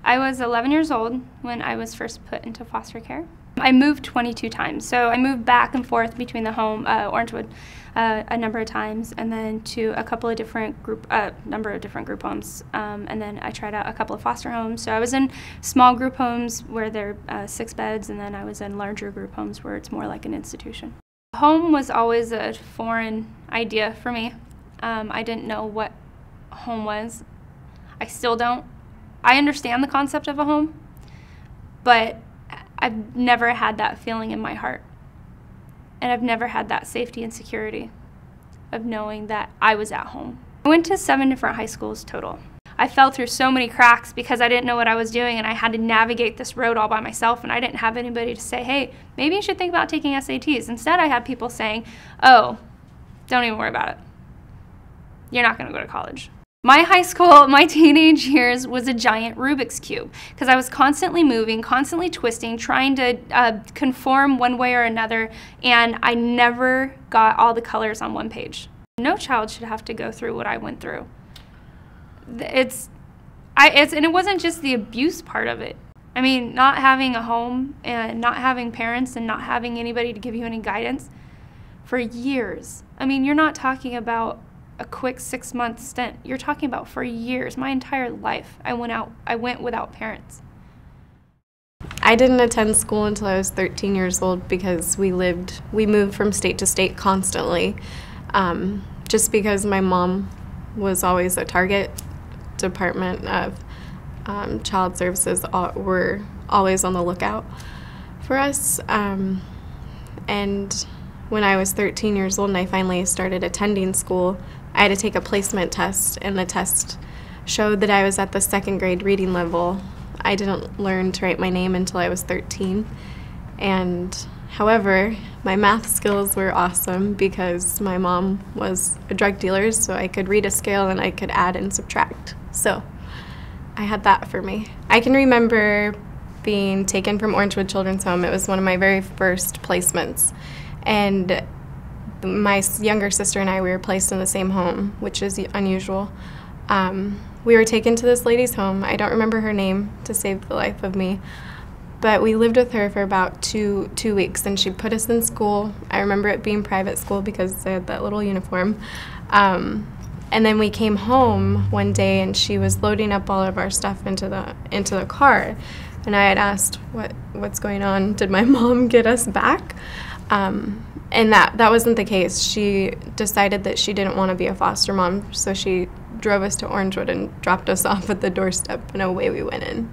I was 11 years old when I was first put into foster care. I moved 22 times, so I moved back and forth between the home, Orangewood, a number of times, and then to a couple of different number of different group homes, and then I tried out a couple of foster homes. So I was in small group homes where there are 6 beds, and then I was in larger group homes where it's more like an institution. Home was always a foreign idea for me. I didn't know what home was. I still don't. I understand the concept of a home, but I've never had that feeling in my heart. And I've never had that safety and security of knowing that I was at home. I went to 7 different high schools total. I fell through so many cracks because I didn't know what I was doing, and I had to navigate this road all by myself, and I didn't have anybody to say, hey, maybe you should think about taking SATs. Instead, I had people saying, oh, don't even worry about it. You're not going to go to college. My high school, my teenage years was a giant Rubik's Cube because I was constantly moving, constantly twisting, trying to conform one way or another, and I never got all the colors on one page. No child should have to go through what I went through. And it wasn't just the abuse part of it. I mean, not having a home and not having parents and not having anybody to give you any guidance for years. I mean, you're not talking about a quick 6-month stint. You're talking about for years, my entire life. I went without parents. I didn't attend school until I was 13 years old because we moved from state to state constantly. Just because my mom was always a target. Department of Child Services were always on the lookout for us. And when I was 13 years old and I finally started attending school, I had to take a placement test, and the test showed that I was at the 2nd grade reading level. I didn't learn to write my name until I was 13. And however, my math skills were awesome because my mom was a drug dealer, so I could read a scale and I could add and subtract. So I had that for me. I can remember being taken from Orangewood Children's Home. It was one of my very first placements. And my younger sister and I, we were placed in the same home, which is unusual. We were taken to this lady's home. I don't remember her name to save the life of me, but we lived with her for about two weeks, and she put us in school. I remember it being private school because they had that little uniform. And then we came home one day, and she was loading up all of our stuff into the car, and I had asked, what's going on? Did my mom get us back? And that wasn't the case. She decided that she didn't want to be a foster mom, so she drove us to Orangewood and dropped us off at the doorstep, and away we went in.